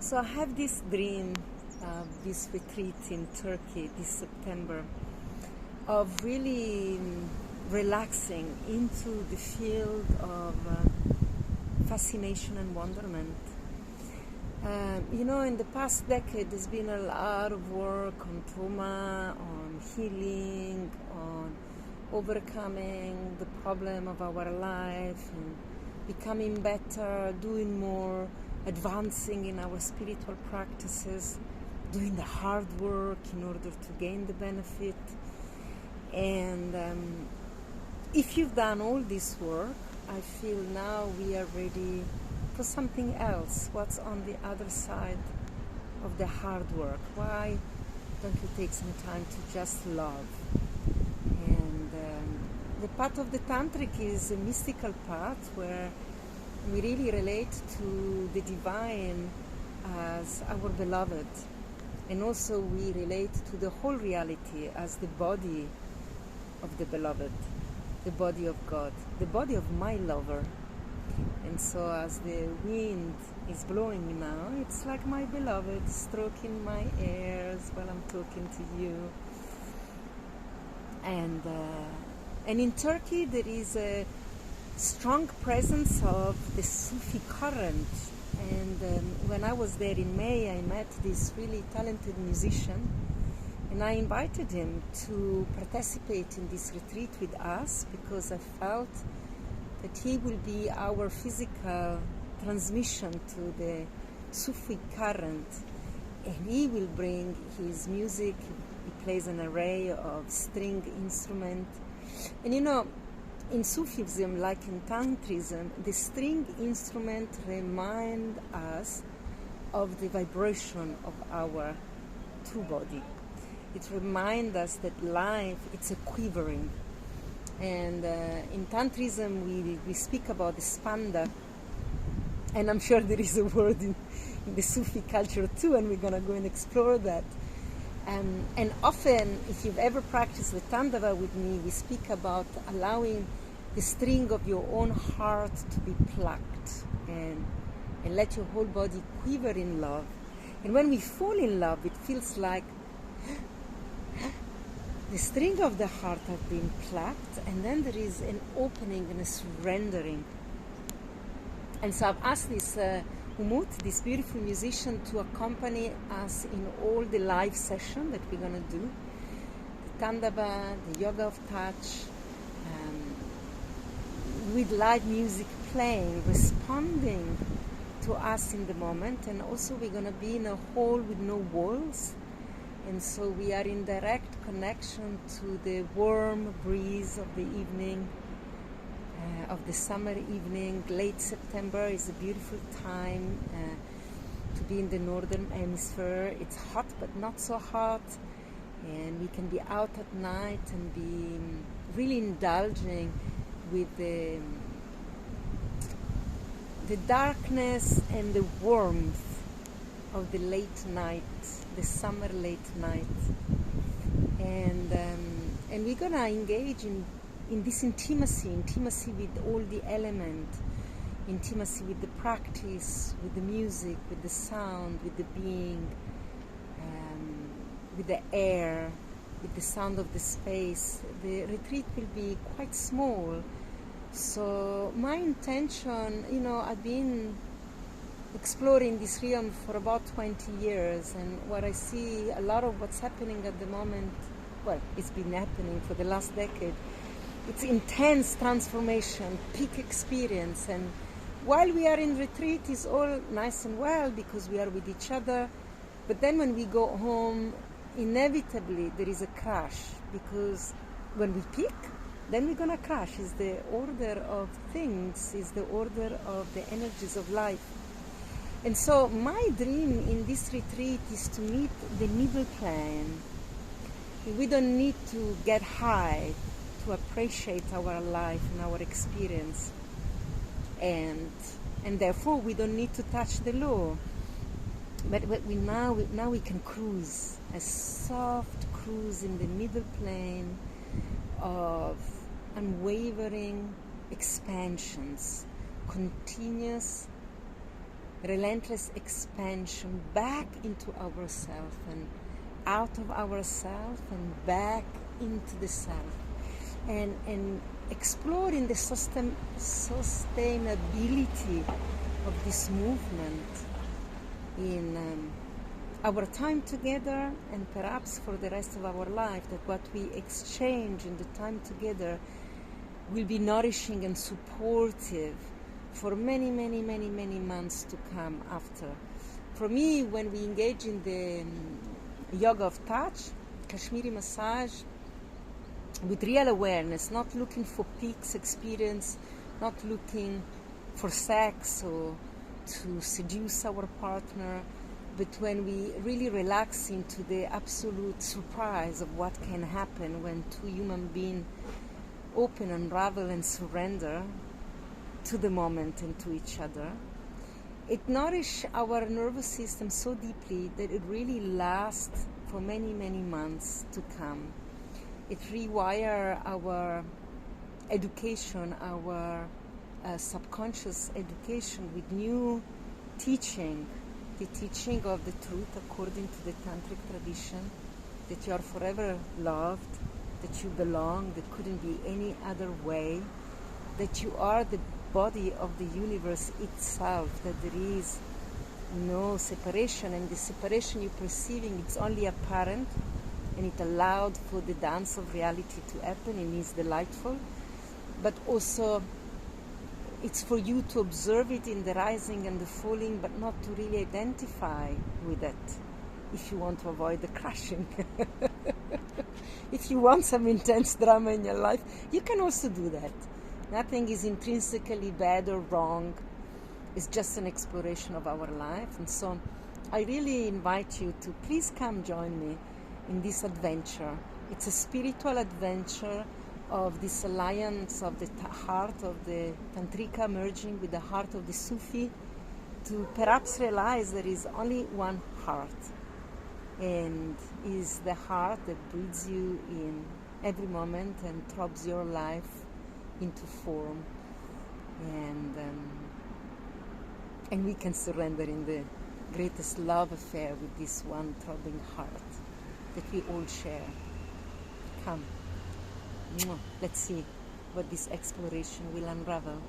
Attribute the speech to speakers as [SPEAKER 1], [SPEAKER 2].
[SPEAKER 1] So I have this dream, this retreat in Turkey this September, of really relaxing into the field of fascination and wonderment. In the past decade, there's been a lot of work on trauma, on healing, on overcoming the problem of our life, and becoming better, doing more, advancing in our spiritual practices, doing the hard work in order to gain the benefit. And if you've done all this work, I feel now we are ready for something else. What's on the other side of the hard work? Why don't you take some time to just love? And the path of the Tantric is a mystical path where we really relate to the divine as our beloved. And also we relate to the whole reality as the body of the beloved, the body of God, the body of my lover. And so as the wind is blowing now, it's like my beloved stroking my ears while I'm talking to you. And in Turkey there is a strong presence of the Sufi current. And when I was there in May, I met this really talented musician, and I invited him to participate in this retreat with us because I felt that he will be our physical transmission to the Sufi current, and he will bring his music. He plays an array of string instruments. And in Sufism, like in Tantrism, the string instrument remind us of the vibration of our true body. It reminds us that life, it's a quivering. And in Tantrism, we speak about the spanda. And I'm sure there is a word in the Sufi culture too, and we're going to go and explore that. And often, if you've ever practiced the Tandava with me, we speak about allowing the string of your own heart to be plucked and let your whole body quiver in love. And when we fall in love, it feels like the string of the heart have been plucked, and then there is an opening and a surrendering. And so I've asked this Umut, this beautiful musician, to accompany us in all the live session that we're going to do. The Tandava, the Yoga of Touch, with live music playing, responding to us in the moment. And also we're going to be in a hall with no walls. And so we are in direct connection to the warm breeze of the evening, of the summer evening. Late September is a beautiful time to be in the northern hemisphere. It's hot but not so hot, and we can be out at night and be really indulging with the darkness and the warmth of the late night, the summer late night. And we're gonna engage in this intimacy with all the element, intimacy with the practice, with the music, with the sound, with the being, with the air, with the sound of the space. The retreat will be quite small. So my intention, I've been exploring this realm for about 20 years, and what I see, a lot of what's happening at the moment, well, it's been happening for the last decade. It's intense transformation, peak experience, and while we are in retreat, it's all nice and well because we are with each other, but then when we go home, inevitably there is a crash, because when we peak, then we're gonna crash. Is the order of things, is the order of the energies of life. And so my dream in this retreat is to meet the middle plane. We don't need to get high to appreciate our life and our experience, and therefore we don't need to touch the low. But now we can cruise, a soft cruise in the middle plane of unwavering expansions, continuous relentless expansion back into ourself and out of ourself and back into the self, and exploring the sustainability of this movement in our time together, and perhaps for the rest of our life, that what we exchange in the time together will be nourishing and supportive for many, many, many, many months to come after. For me, when we engage in the yoga of touch, Kashmiri massage, with real awareness, not looking for peaks experience, not looking for sex or to seduce our partner, but when we really relax into the absolute surprise of what can happen when two human beings open, unravel, and surrender to the moment and to each other, it nourishes our nervous system so deeply that it really lasts for many, many months to come. It rewires our education, our subconscious education with new teaching, the teaching of the truth according to the tantric tradition, that you are forever loved, that you belong, there couldn't be any other way, that you are the body of the universe itself, that there is no separation, and the separation you're perceiving, it's only apparent, and it allowed for the dance of reality to happen, and is delightful, but also it's for you to observe it in the rising and the falling, but not to really identify with it if you want to avoid the crashing. If you want some intense drama in your life, you can also do that. Nothing is intrinsically bad or wrong. It's just an exploration of our life. And so I really invite you to please come join me in this adventure. It's a spiritual adventure of this alliance of the heart of the Tantrika merging with the heart of the Sufi, to perhaps realize there is only one heart, and is the heart that breathes you in every moment and throbs your life into form, and we can surrender in the greatest love affair with this one throbbing heart that we all share. Come, let's see what this exploration will unravel.